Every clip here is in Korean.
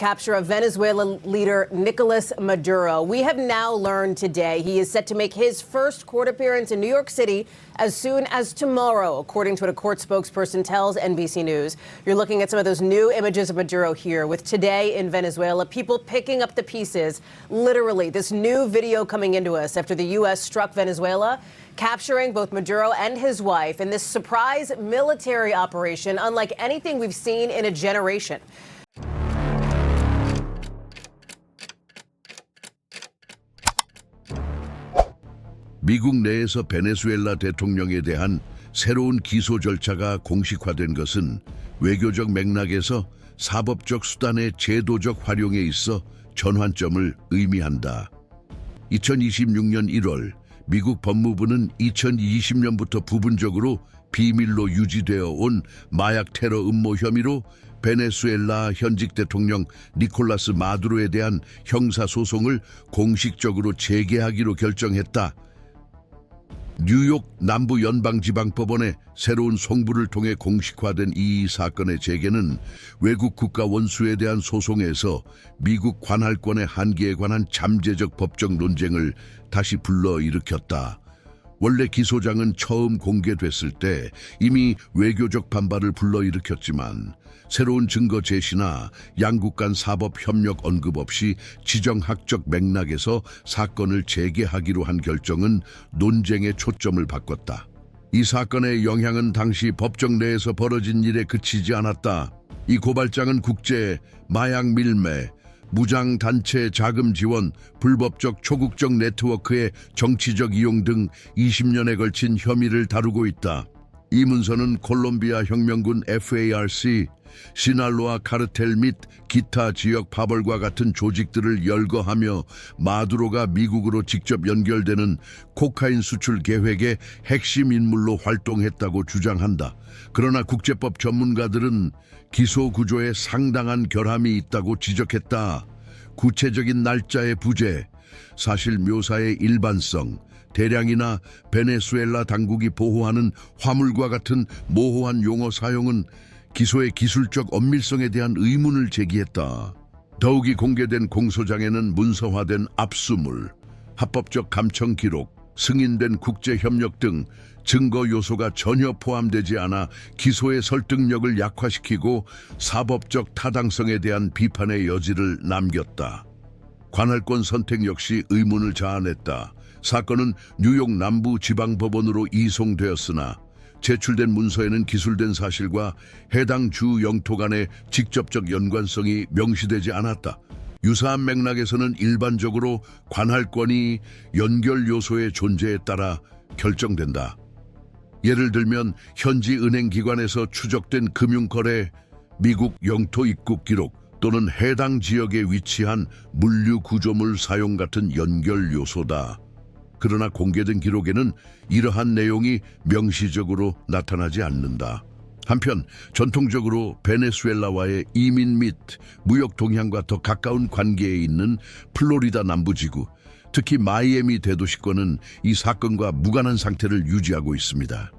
capture of Venezuela leader Nicolas Maduro. We have now learned today he is set to make his first court appearance in New York City as soon as tomorrow, according to what a court spokesperson tells NBC News. You're looking at some of those new images of Maduro here with Today in Venezuela, people picking up the pieces. Literally, this new video coming into us after the U.S. struck Venezuela, capturing both Maduro and his wife in this surprise military operation unlike anything we've seen in a generation. 미국 내에서 베네수엘라 대통령에 대한 새로운 기소 절차가 공식화된 것은 외교적 맥락에서 사법적 수단의 제도적 활용에 있어 전환점을 의미한다. 2026년 1월 미국 법무부는 2020년부터 부분적으로 비밀로 유지되어 온 마약 테러 음모 혐의로 베네수엘라 현직 대통령 니콜라스 마두로에 대한 형사소송을 공식적으로 재개하기로 결정했다. 뉴욕 남부연방지방법원의 새로운 송부를 통해 공식화된 이 사건의 재개는 외국 국가 원수에 대한 소송에서 미국 관할권의 한계에 관한 잠재적 법적 논쟁을 다시 불러일으켰다. 원래 기소장은 처음 공개됐을 때 이미 외교적 반발을 불러일으켰지만 새로운 증거 제시나 양국 간 사법 협력 언급 없이 지정학적 맥락에서 사건을 재개하기로 한 결정은 논쟁의 초점을 바꿨다. 이 사건의 영향은 당시 법정 내에서 벌어진 일에 그치지 않았다. 이 고발장은 국제, 마약 밀매, 무장단체 자금 지원, 불법적 초국적 네트워크의 정치적 이용 등 20년에 걸친 혐의를 다루고 있다. 이 문서는 콜롬비아 혁명군 FARC, 시날로아 카르텔 및 기타 지역 파벌과 같은 조직들을 열거하며 마두로가 미국으로 직접 연결되는 코카인 수출 계획의 핵심 인물로 활동했다고 주장한다. 그러나 국제법 전문가들은 기소 구조에 상당한 결함이 있다고 지적했다. 구체적인 날짜의 부재, 사실 묘사의 일반성, 대량이나 베네수엘라 당국이 보호하는 화물과 같은 모호한 용어 사용은 기소의 기술적 엄밀성에 대한 의문을 제기했다. 더욱이 공개된 공소장에는 문서화된 압수물, 합법적 감청 기록, 승인된 국제협력 등 증거 요소가 전혀 포함되지 않아 기소의 설득력을 약화시키고 사법적 타당성에 대한 비판의 여지를 남겼다. 관할권 선택 역시 의문을 자아냈다. 사건은 뉴욕 남부지방법원으로 이송되었으나 제출된 문서에는 기술된 사실과 해당 주 영토 간의 직접적 연관성이 명시되지 않았다. 유사한 맥락에서는 일반적으로 관할권이 연결 요소의 존재에 따라 결정된다. 예를 들면 현지 은행기관에서 추적된 금융거래, 미국 영토 입국 기록 또는 해당 지역에 위치한 물류 구조물 사용 같은 연결 요소다. 그러나 공개된 기록에는 이러한 내용이 명시적으로 나타나지 않는다. 한편 전통적으로 베네수엘라와의 이민 및 무역 동향과 더 가까운 관계에 있는 플로리다 남부지구, 특히 마이애미 대도시권은 이 사건과 무관한 상태를 유지하고 있습니다.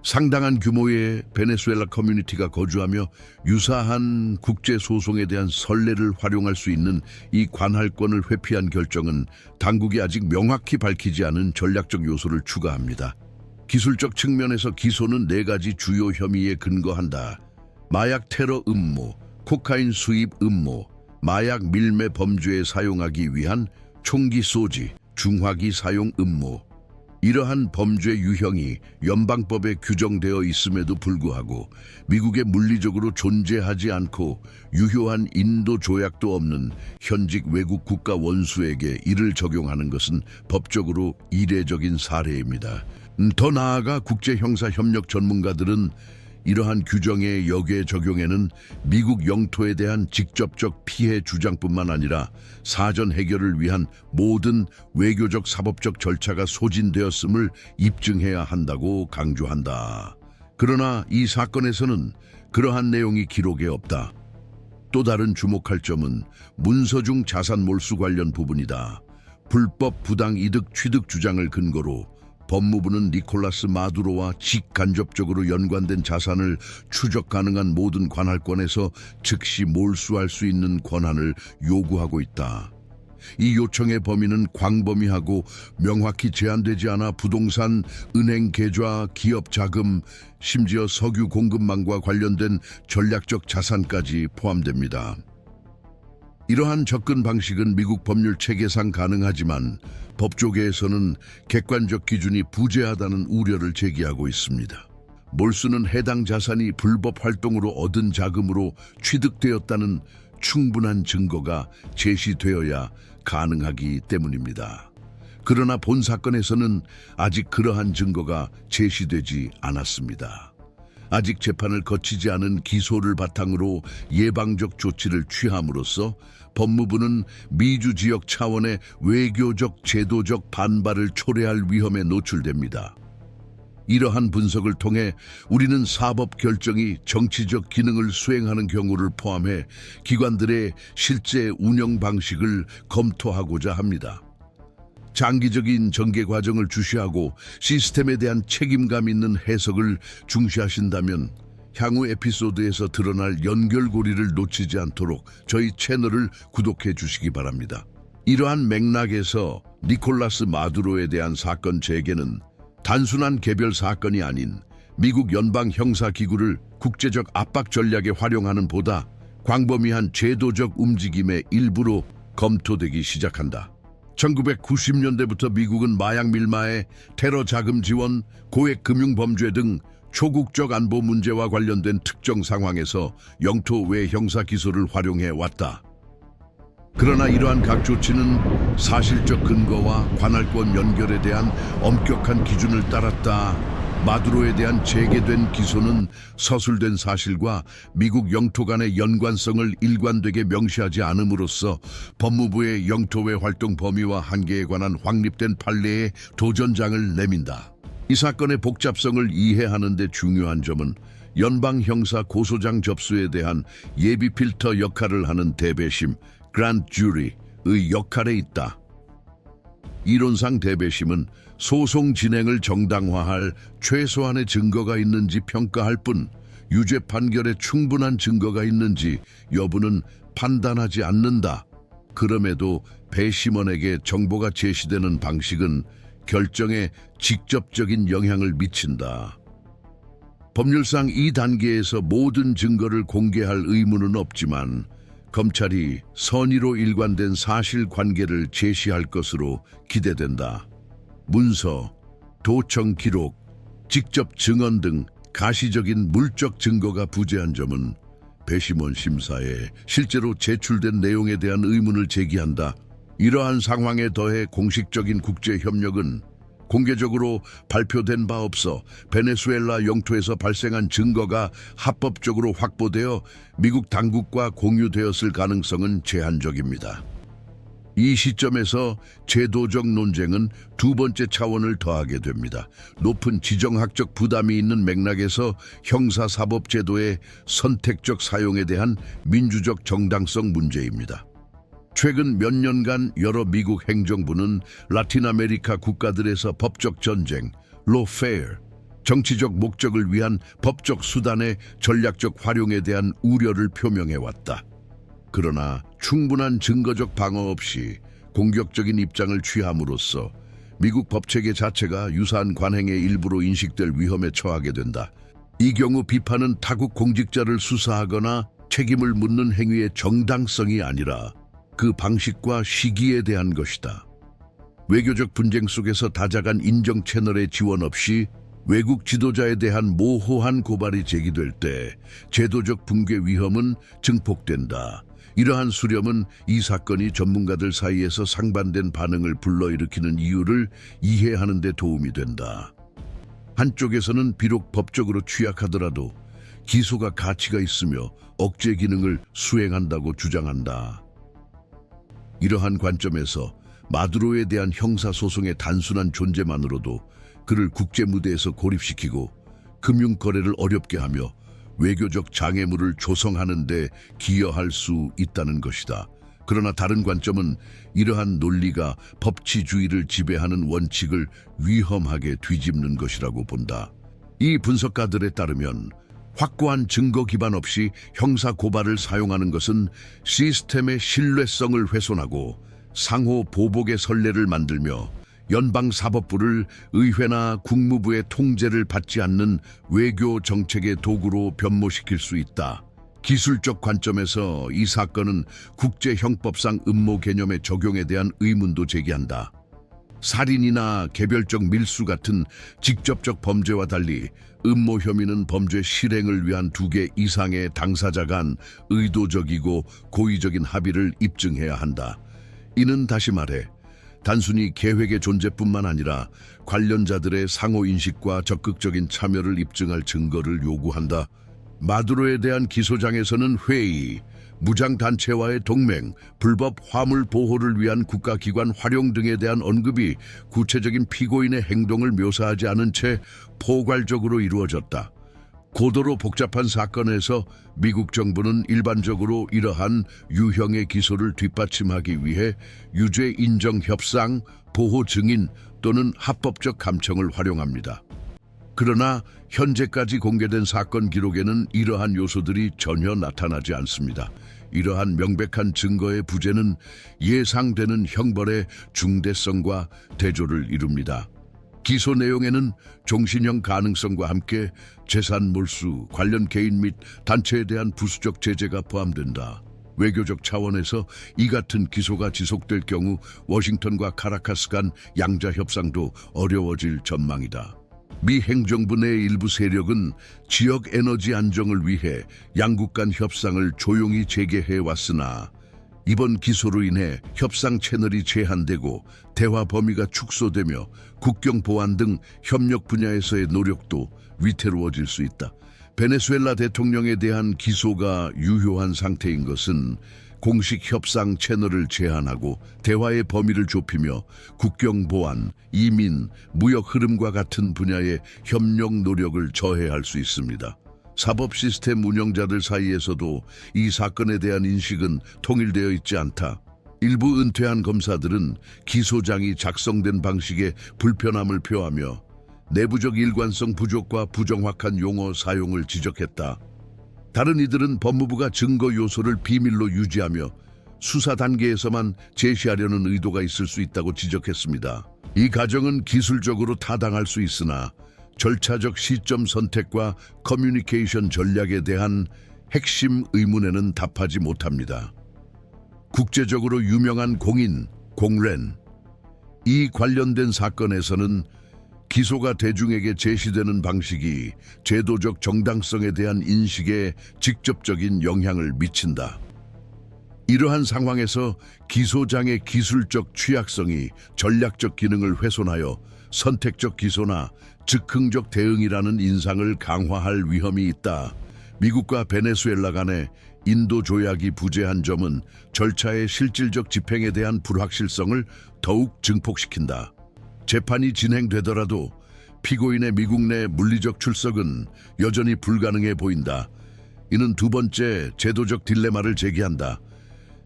상당한 규모의 베네수엘라 커뮤니티가 거주하며 유사한 국제소송에 대한 선례를 활용할 수 있는 이 관할권을 회피한 결정은 당국이 아직 명확히 밝히지 않은 전략적 요소를 추가합니다. 기술적 측면에서 기소는 4가지 주요 혐의에 근거한다. 마약 테러 음모, 코카인 수입 음모, 마약 밀매 범죄에 사용하기 위한 총기 소지, 중화기 사용 음모. 이러한 범죄 유형이 연방법에 규정되어 있음에도 불구하고 미국에 물리적으로 존재하지 않고 유효한 인도 조약도 없는 현직 외국 국가 원수에게 이를 적용하는 것은 법적으로 이례적인 사례입니다. 더 나아가 국제형사협력 전문가들은 이러한 규정의 역의 적용에는 미국 영토에 대한 직접적 피해 주장뿐만 아니라 사전 해결을 위한 모든 외교적 사법적 절차가 소진되었음을 입증해야 한다고 강조한다. 그러나 이 사건에서는 그러한 내용이 기록에 없다. 또 다른 주목할 점은 문서 중 자산 몰수 관련 부분이다. 불법 부당 이득 취득 주장을 근거로 법무부는 니콜라스 마두로와 직간접적으로 연관된 자산을 추적 가능한 모든 관할권에서 즉시 몰수할 수 있는 권한을 요구하고 있다. 이 요청의 범위는 광범위하고 명확히 제한되지 않아 부동산, 은행 계좌, 기업 자금, 심지어 석유 공급망과 관련된 전략적 자산까지 포함됩니다. 이러한 접근 방식은 미국 법률 체계상 가능하지만 법조계에서는 객관적 기준이 부재하다는 우려를 제기하고 있습니다. 몰수는 해당 자산이 불법 활동으로 얻은 자금으로 취득되었다는 충분한 증거가 제시되어야 가능하기 때문입니다. 그러나 본 사건에서는 아직 그러한 증거가 제시되지 않았습니다. 아직 재판을 거치지 않은 기소를 바탕으로 예방적 조치를 취함으로써 법무부는 미주 지역 차원의 외교적, 제도적 반발을 초래할 위험에 노출됩니다. 이러한 분석을 통해 우리는 사법 결정이 정치적 기능을 수행하는 경우를 포함해 기관들의 실제 운영 방식을 검토하고자 합니다. 장기적인 전개 과정을 주시하고 시스템에 대한 책임감 있는 해석을 중시하신다면 향후 에피소드에서 드러날 연결고리를 놓치지 않도록 저희 채널을 구독해 주시기 바랍니다. 이러한 맥락에서 니콜라스 마두로에 대한 사건 재개는 단순한 개별 사건이 아닌 미국 연방 형사기구를 국제적 압박 전략에 활용하는 보다 광범위한 제도적 움직임의 일부로 검토되기 시작한다. 1990년대부터 미국은 마약 밀마에 테러 자금 지원, 고액 금융 범죄 등 초국적 안보 문제와 관련된 특정 상황에서 영토 외 형사 기소를 활용해 왔다. 그러나 이러한 각 조치는 사실적 근거와 관할권 연결에 대한 엄격한 기준을 따랐다. 마두로에 대한 재개된 기소는 서술된 사실과 미국 영토 간의 연관성을 일관되게 명시하지 않음으로써 법무부의 영토 외 활동 범위와 한계에 관한 확립된 판례에 도전장을 내민다. 이 사건의 복잡성을 이해하는 데 중요한 점은 연방 형사 고소장 접수에 대한 예비 필터 역할을 하는 대배심, 그랜드 주리의 역할에 있다. 이론상 대배심은 소송 진행을 정당화할 최소한의 증거가 있는지 평가할 뿐 유죄 판결에 충분한 증거가 있는지 여부는 판단하지 않는다. 그럼에도 배심원에게 정보가 제시되는 방식은 결정에 직접적인 영향을 미친다. 법률상 이 단계에서 모든 증거를 공개할 의무는 없지만 검찰이 선의로 일관된 사실관계를 제시할 것으로 기대된다. 문서, 도청 기록, 직접 증언 등 가시적인 물적 증거가 부재한 점은 배심원 심사에 실제로 제출된 내용에 대한 의문을 제기한다. 이러한 상황에 더해 공식적인 국제협력은 공개적으로 발표된 바 없어 베네수엘라 영토에서 발생한 증거가 합법적으로 확보되어 미국 당국과 공유되었을 가능성은 제한적입니다. 이 시점에서 제도적 논쟁은 두 번째 차원을 더하게 됩니다. 높은 지정학적 부담이 있는 맥락에서 형사사법제도의 선택적 사용에 대한 민주적 정당성 문제입니다. 최근 몇 년간 여러 미국 행정부는 라틴 아메리카 국가들에서 법적 전쟁, lawfare, 정치적 목적을 위한 법적 수단의 전략적 활용에 대한 우려를 표명해왔다. 그러나 충분한 증거적 방어 없이 공격적인 입장을 취함으로써 미국 법체계 자체가 유사한 관행의 일부로 인식될 위험에 처하게 된다. 이 경우 비판은 타국 공직자를 수사하거나 책임을 묻는 행위의 정당성이 아니라 그 방식과 시기에 대한 것이다. 외교적 분쟁 속에서 다자간 인정 채널의 지원 없이 외국 지도자에 대한 모호한 고발이 제기될 때 제도적 붕괴 위험은 증폭된다. 이러한 수렴은 이 사건이 전문가들 사이에서 상반된 반응을 불러일으키는 이유를 이해하는 데 도움이 된다. 한쪽에서는 비록 법적으로 취약하더라도 기소가 가치가 있으며 억제 기능을 수행한다고 주장한다. 이러한 관점에서 마두로에 대한 형사소송의 단순한 존재만으로도 그를 국제무대에서 고립시키고 금융거래를 어렵게 하며 외교적 장애물을 조성하는 데 기여할 수 있다는 것이다. 그러나 다른 관점은 이러한 논리가 법치주의를 지배하는 원칙을 위험하게 뒤집는 것이라고 본다. 이 분석가들에 따르면 확고한 증거 기반 없이 형사 고발을 사용하는 것은 시스템의 신뢰성을 훼손하고 상호 보복의 선례를 만들며 연방사법부를 의회나 국무부의 통제를 받지 않는 외교 정책의 도구로 변모시킬 수 있다. 기술적 관점에서 이 사건은 국제형법상 음모 개념의 적용에 대한 의문도 제기한다. 살인이나 개별적 밀수 같은 직접적 범죄와 달리 음모 혐의는 범죄 실행을 위한 2개 이상의 당사자 간 의도적이고 고의적인 합의를 입증해야 한다. 이는 다시 말해 단순히 계획의 존재뿐만 아니라 관련자들의 상호인식과 적극적인 참여를 입증할 증거를 요구한다. 마두로에 대한 기소장에서는 회의, 무장단체와의 동맹, 불법 화물 보호를 위한 국가기관 활용 등에 대한 언급이 구체적인 피고인의 행동을 묘사하지 않은 채 포괄적으로 이루어졌다. 고도로 복잡한 사건에서 미국 정부는 일반적으로 이러한 유형의 기소를 뒷받침하기 위해 유죄 인정 협상, 보호 증인 또는 합법적 감청을 활용합니다. 그러나 현재까지 공개된 사건 기록에는 이러한 요소들이 전혀 나타나지 않습니다. 이러한 명백한 증거의 부재는 예상되는 형벌의 중대성과 대조를 이룹니다. 기소 내용에는 종신형 가능성과 함께 재산 몰수, 관련 개인 및 단체에 대한 부수적 제재가 포함된다. 외교적 차원에서 이 같은 기소가 지속될 경우 워싱턴과 카라카스 간 양자 협상도 어려워질 전망이다. 미 행정부 내 일부 세력은 지역 에너지 안정을 위해 양국 간 협상을 조용히 재개해 왔으나 이번 기소로 인해 협상 채널이 제한되고 대화 범위가 축소되며 국경 보안 등 협력 분야에서의 노력도 위태로워질 수 있다. 베네수엘라 대통령에 대한 기소가 유효한 상태인 것은 공식 협상 채널을 제한하고 대화의 범위를 좁히며 국경 보안, 이민, 무역 흐름과 같은 분야의 협력 노력을 저해할 수 있습니다. 사법 시스템 운영자들 사이에서도 이 사건에 대한 인식은 통일되어 있지 않다. 일부 은퇴한 검사들은 기소장이 작성된 방식에 불편함을 표하며 내부적 일관성 부족과 부정확한 용어 사용을 지적했다. 다른 이들은 법무부가 증거 요소를 비밀로 유지하며 수사 단계에서만 제시하려는 의도가 있을 수 있다고 지적했습니다. 이 가정은 기술적으로 타당할 수 있으나 절차적 시점 선택과 커뮤니케이션 전략에 대한 핵심 의문에는 답하지 못합니다. 국제적으로 유명한 공인, 공렌. 이 관련된 사건에서는 기소가 대중에게 제시되는 방식이 제도적 정당성에 대한 인식에 직접적인 영향을 미친다. 이러한 상황에서 기소장의 기술적 취약성이 전략적 기능을 훼손하여 선택적 기소나 즉흥적 대응이라는 인상을 강화할 위험이 있다. 미국과 베네수엘라 간의 인도 조약이 부재한 점은 절차의 실질적 집행에 대한 불확실성을 더욱 증폭시킨다. 재판이 진행되더라도 피고인의 미국 내 물리적 출석은 여전히 불가능해 보인다. 이는 두 번째 제도적 딜레마를 제기한다.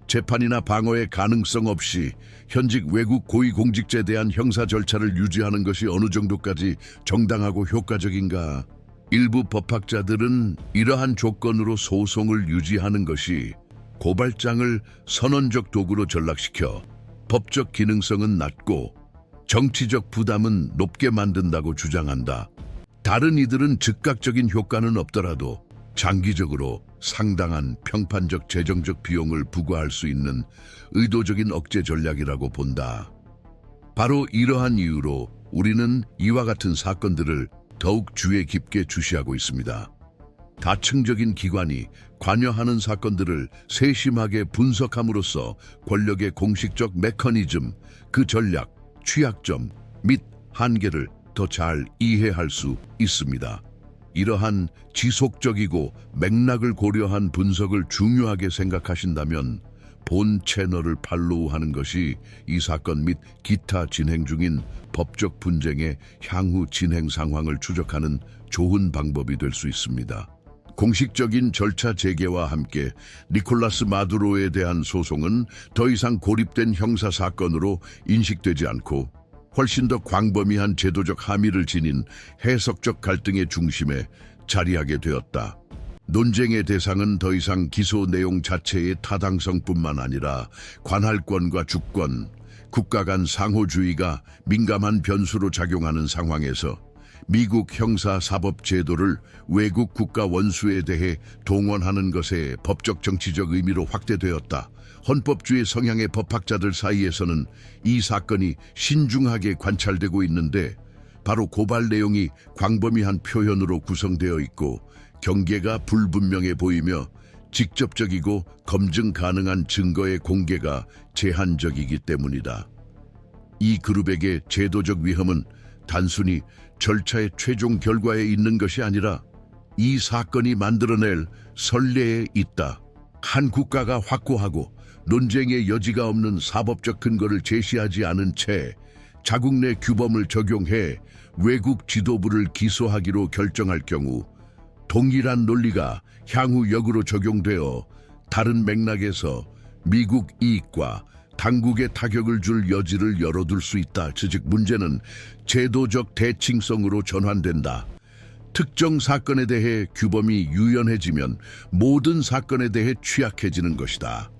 재판이나 방어의 가능성 없이 현직 외국 고위공직자에 대한 형사 절차를 유지하는 것이 어느 정도까지 정당하고 효과적인가? 일부 법학자들은 이러한 조건으로 소송을 유지하는 것이 고발장을 선언적 도구로 전락시켜 법적 기능성은 낮고 정치적 부담은 높게 만든다고 주장한다. 다른 이들은 즉각적인 효과는 없더라도 장기적으로 상당한 평판적 재정적 비용을 부과할 수 있는 의도적인 억제 전략이라고 본다. 바로 이러한 이유로 우리는 이와 같은 사건들을 더욱 주의 깊게 주시하고 있습니다. 다층적인 기관이 관여하는 사건들을 세심하게 분석함으로써 권력의 공식적 메커니즘, 그 전략, 취약점 및 한계를 더 잘 이해할 수 있습니다. 이러한 지속적이고 맥락을 고려한 분석을 중요하게 생각하신다면 본 채널을 팔로우하는 것이 이 사건 및 기타 진행 중인 법적 분쟁의 향후 진행 상황을 추적하는 좋은 방법이 될 수 있습니다. 공식적인 절차 재개와 함께 니콜라스 마두로에 대한 소송은 더 이상 고립된 형사 사건으로 인식되지 않고 훨씬 더 광범위한 제도적 함의를 지닌 해석적 갈등의 중심에 자리하게 되었다. 논쟁의 대상은 더 이상 기소 내용 자체의 타당성뿐만 아니라 관할권과 주권, 국가 간 상호주의가 민감한 변수로 작용하는 상황에서 미국 형사사법 제도를 외국 국가 원수에 대해 동원하는 것의 법적 정치적 의미로 확대되었다. 헌법주의 성향의 법학자들 사이에서는 이 사건이 신중하게 관찰되고 있는데 바로 고발 내용이 광범위한 표현으로 구성되어 있고 경계가 불분명해 보이며 직접적이고 검증 가능한 증거의 공개가 제한적이기 때문이다. 이 그룹에게 제도적 위험은 단순히 절차의 최종 결과에 있는 것이 아니라 이 사건이 만들어낼 선례에 있다. 한 국가가 확고하고 논쟁의 여지가 없는 사법적 근거를 제시하지 않은 채 자국 내 규범을 적용해 외국 지도부를 기소하기로 결정할 경우 동일한 논리가 향후 역으로 적용되어 다른 맥락에서 미국 이익과 당국에 타격을 줄 여지를 열어둘 수 있다. 즉 문제는 제도적 대칭성으로 전환된다. 특정 사건에 대해 규범이 유연해지면 모든 사건에 대해 취약해지는 것이다.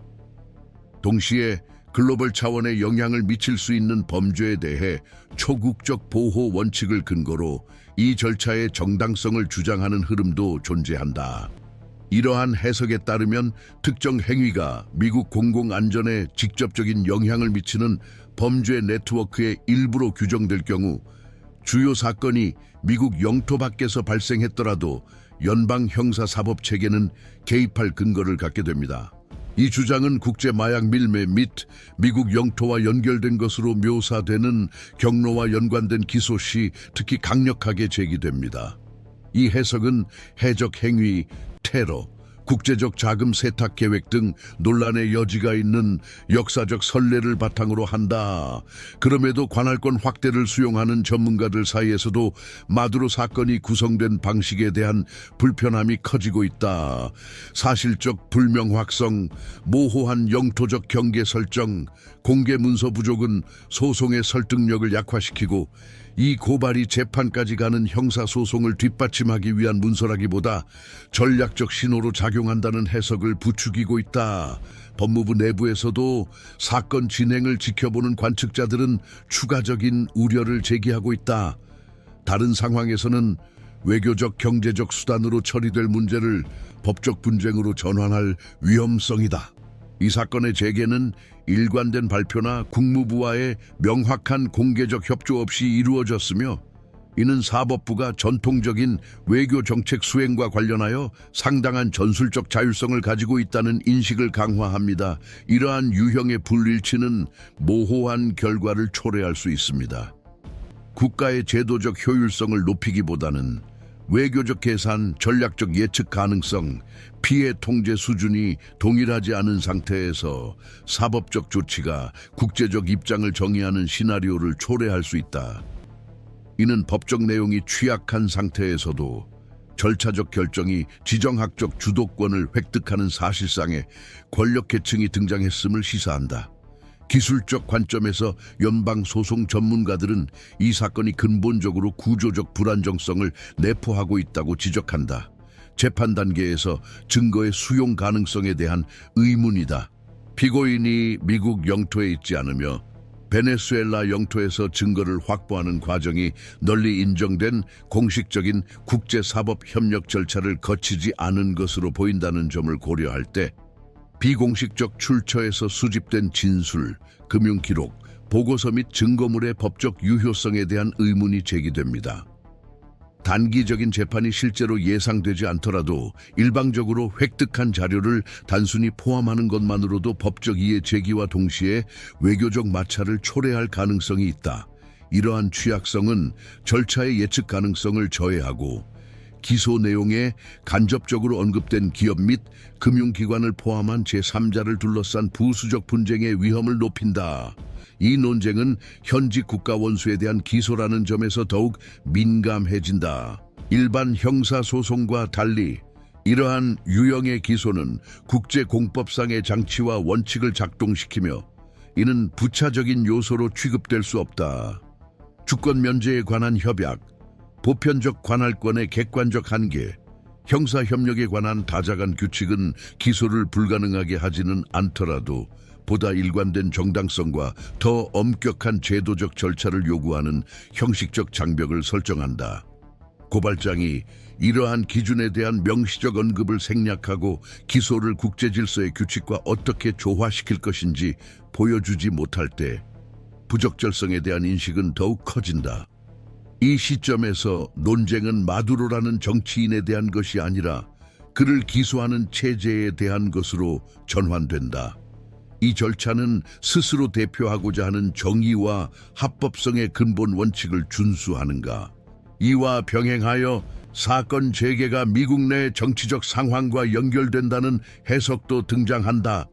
동시에 글로벌 차원의 영향을 미칠 수 있는 범죄에 대해 초국적 보호 원칙을 근거로 이 절차의 정당성을 주장하는 흐름도 존재한다. 이러한 해석에 따르면 특정 행위가 미국 공공안전에 직접적인 영향을 미치는 범죄 네트워크의 일부로 규정될 경우 주요 사건이 미국 영토 밖에서 발생했더라도 연방 형사사법 체계는 개입할 근거를 갖게 됩니다. 이 주장은 국제 마약 밀매 및 미국 영토와 연결된 것으로 묘사되는 경로와 연관된 기소 시 특히 강력하게 제기됩니다. 이 해석은 해적 행위, 테러, 국제적 자금 세탁 계획 등 논란의 여지가 있는 역사적 선례를 바탕으로 한다. 그럼에도 관할권 확대를 수용하는 전문가들 사이에서도 마두로 사건이 구성된 방식에 대한 불편함이 커지고 있다. 사실적 불명확성, 모호한 영토적 경계 설정, 공개 문서 부족은 소송의 설득력을 약화시키고 이 고발이 재판까지 가는 형사소송을 뒷받침하기 위한 문서라기보다 전략적 신호로 작용한다는 해석을 부추기고 있다. 법무부 내부에서도 사건 진행을 지켜보는 관측자들은 추가적인 우려를 제기하고 있다. 다른 상황에서는 외교적 경제적 수단으로 처리될 문제를 법적 분쟁으로 전환할 위험성이다. 이 사건의 재개는 일관된 발표나 국무부와의 명확한 공개적 협조 없이 이루어졌으며 이는 사법부가 전통적인 외교 정책 수행과 관련하여 상당한 전술적 자율성을 가지고 있다는 인식을 강화합니다. 이러한 유형의 불일치는 모호한 결과를 초래할 수 있습니다. 국가의 제도적 효율성을 높이기보다는 외교적 계산, 전략적 예측 가능성, 피해 통제 수준이 동일하지 않은 상태에서 사법적 조치가 국제적 입장을 정의하는 시나리오를 초래할 수 있다. 이는 법적 내용이 취약한 상태에서도 절차적 결정이 지정학적 주도권을 획득하는 사실상의 권력계층이 등장했음을 시사한다. 기술적 관점에서 연방소송 전문가들은 이 사건이 근본적으로 구조적 불안정성을 내포하고 있다고 지적한다. 재판 단계에서 증거의 수용 가능성에 대한 의문이다. 피고인이 미국 영토에 있지 않으며 베네수엘라 영토에서 증거를 확보하는 과정이 널리 인정된 공식적인 국제사법 협력 절차를 거치지 않은 것으로 보인다는 점을 고려할 때 비공식적 출처에서 수집된 진술, 금융기록, 보고서 및 증거물의 법적 유효성에 대한 의문이 제기됩니다. 단기적인 재판이 실제로 예상되지 않더라도 일방적으로 획득한 자료를 단순히 포함하는 것만으로도 법적 이해 제기와 동시에 외교적 마찰을 초래할 가능성이 있다. 이러한 취약성은 절차의 예측 가능성을 저해하고 기소 내용에 간접적으로 언급된 기업 및 금융기관을 포함한 제3자를 둘러싼 부수적 분쟁의 위험을 높인다. 이 논쟁은 현직 국가 원수에 대한 기소라는 점에서 더욱 민감해진다. 일반 형사소송과 달리 이러한 유형의 기소는 국제공법상의 장치와 원칙을 작동시키며 이는 부차적인 요소로 취급될 수 없다. 주권 면제에 관한 협약, 보편적 관할권의 객관적 한계, 형사협력에 관한 다자간 규칙은 기소를 불가능하게 하지는 않더라도 보다 일관된 정당성과 더 엄격한 제도적 절차를 요구하는 형식적 장벽을 설정한다. 고발장이 이러한 기준에 대한 명시적 언급을 생략하고 기소를 국제질서의 규칙과 어떻게 조화시킬 것인지 보여주지 못할 때 부적절성에 대한 인식은 더욱 커진다. 이 시점에서 논쟁은 마두로라는 정치인에 대한 것이 아니라 그를 기소하는 체제에 대한 것으로 전환된다. 이 절차는 스스로 대표하고자 하는 정의와 합법성의 근본 원칙을 준수하는가? 이와 병행하여 사건 재개가 미국 내 정치적 상황과 연결된다는 해석도 등장한다.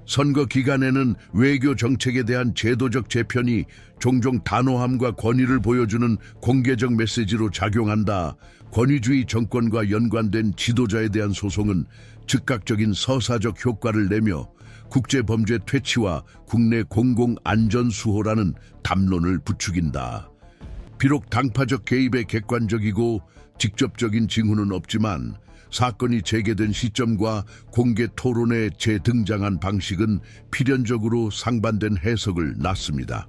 선거 기간에는 외교 정책에 대한 제도적 재편이 종종 단호함과 권위를 보여주는 공개적 메시지로 작용한다. 권위주의 정권과 연관된 지도자에 대한 소송은 즉각적인 서사적 효과를 내며 국제범죄 퇴치와 국내 공공안전수호라는 담론을 부추긴다. 비록 당파적 개입에 객관적이고 직접적인 징후는 없지만 사건이 재개된 시점과 공개 토론에 재등장한 방식은 필연적으로 상반된 해석을 낳습니다.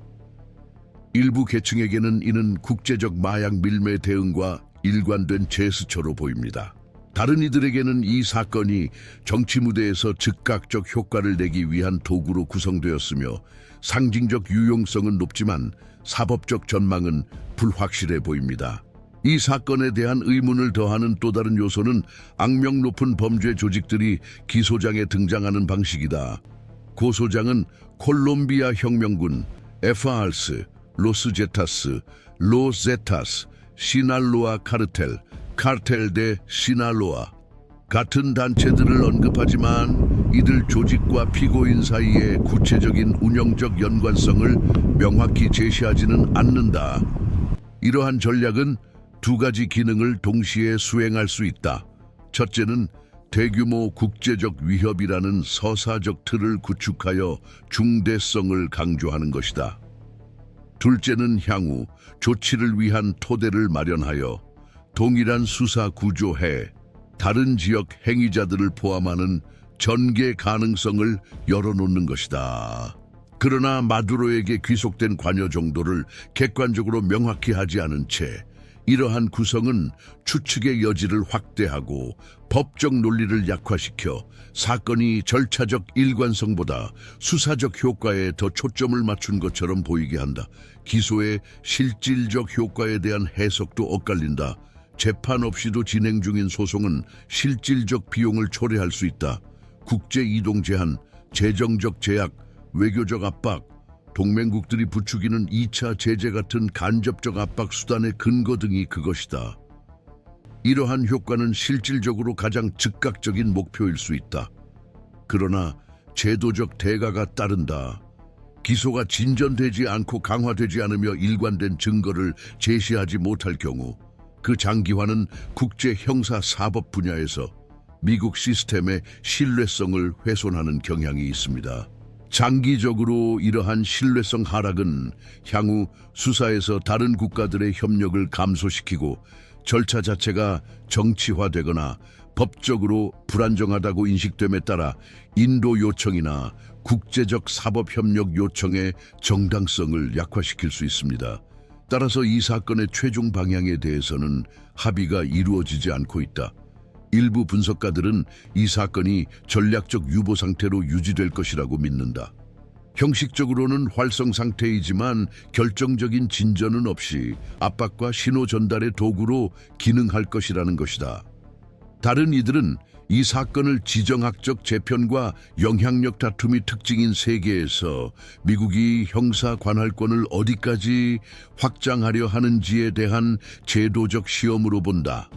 일부 계층에게는 이는 국제적 마약 밀매 대응과 일관된 제스처로 보입니다. 다른 이들에게는 이 사건이 정치 무대에서 즉각적 효과를 내기 위한 도구로 구성되었으며 상징적 유용성은 높지만 사법적 전망은 불확실해 보입니다. 이 사건에 대한 의문을 더하는 또 다른 요소는 악명 높은 범죄 조직들이 기소장에 등장하는 방식이다. 고소장은 콜롬비아 혁명군, FARC, 로스제타스, 로제타스, 시날로아 카르텔, 카르텔 대 시날로아 같은 단체들을 언급하지만 이들 조직과 피고인 사이의 구체적인 운영적 연관성을 명확히 제시하지는 않는다. 이러한 전략은 두 가지 기능을 동시에 수행할 수 있다. 첫째는 대규모 국제적 위협이라는 서사적 틀을 구축하여 중대성을 강조하는 것이다. 둘째는 향후 조치를 위한 토대를 마련하여 동일한 수사 구조해 다른 지역 행위자들을 포함하는 전개 가능성을 열어놓는 것이다. 그러나 마두로에게 귀속된 관여 정도를 객관적으로 명확히 하지 않은 채 이러한 구성은 추측의 여지를 확대하고 법적 논리를 약화시켜 사건이 절차적 일관성보다 수사적 효과에 더 초점을 맞춘 것처럼 보이게 한다. 기소의 실질적 효과에 대한 해석도 엇갈린다. 재판 없이도 진행 중인 소송은 실질적 비용을 초래할 수 있다. 국제 이동 제한, 재정적 제약, 외교적 압박, 동맹국들이 부추기는 2차 제재 같은 간접적 압박 수단의 근거 등이 그것이다. 이러한 효과는 실질적으로 가장 즉각적인 목표일 수 있다. 그러나 제도적 대가가 따른다. 기소가 진전되지 않고 강화되지 않으며 일관된 증거를 제시하지 못할 경우 그 장기화는 국제 형사 사법 분야에서 미국 시스템의 신뢰성을 훼손하는 경향이 있습니다. 장기적으로 이러한 신뢰성 하락은 향후 수사에서 다른 국가들의 협력을 감소시키고 절차 자체가 정치화되거나 법적으로 불안정하다고 인식됨에 따라 인도 요청이나 국제적 사법협력 요청의 정당성을 약화시킬 수 있습니다. 따라서 이 사건의 최종 방향에 대해서는 합의가 이루어지지 않고 있다. 일부 분석가들은 이 사건이 전략적 유보 상태로 유지될 것이라고 믿는다. 형식적으로는 활성 상태이지만 결정적인 진전은 없이 압박과 신호 전달의 도구로 기능할 것이라는 것이다. 다른 이들은 이 사건을 지정학적 재편과 영향력 다툼이 특징인 세계에서 미국이 형사 관할권을 어디까지 확장하려 하는지에 대한 제도적 시험으로 본다.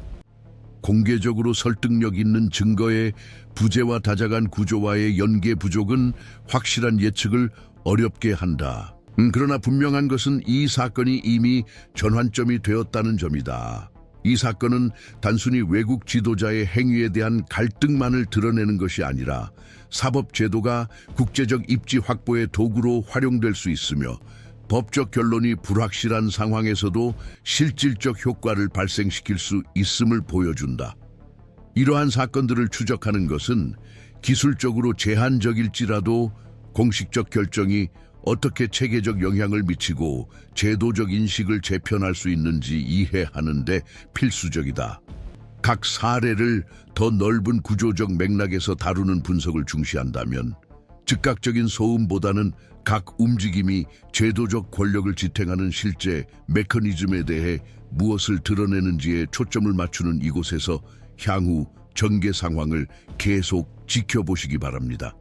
공개적으로 설득력 있는 증거의 부재와 다자간 구조와의 연계 부족은 확실한 예측을 어렵게 한다. 그러나 분명한 것은 이 사건이 이미 전환점이 되었다는 점이다. 이 사건은 단순히 외국 지도자의 행위에 대한 갈등만을 드러내는 것이 아니라 사법제도가 국제적 입지 확보의 도구로 활용될 수 있으며 법적 결론이 불확실한 상황에서도 실질적 효과를 발생시킬 수 있음을 보여준다. 이러한 사건들을 추적하는 것은 기술적으로 제한적일지라도 공식적 결정이 어떻게 체계적 영향을 미치고 제도적 인식을 재편할 수 있는지 이해하는 데 필수적이다. 각 사례를 더 넓은 구조적 맥락에서 다루는 분석을 중시한다면 즉각적인 소음보다는 각 움직임이 제도적 권력을 지탱하는 실제 메커니즘에 대해 무엇을 드러내는지에 초점을 맞추는 이곳에서 향후 전개 상황을 계속 지켜보시기 바랍니다.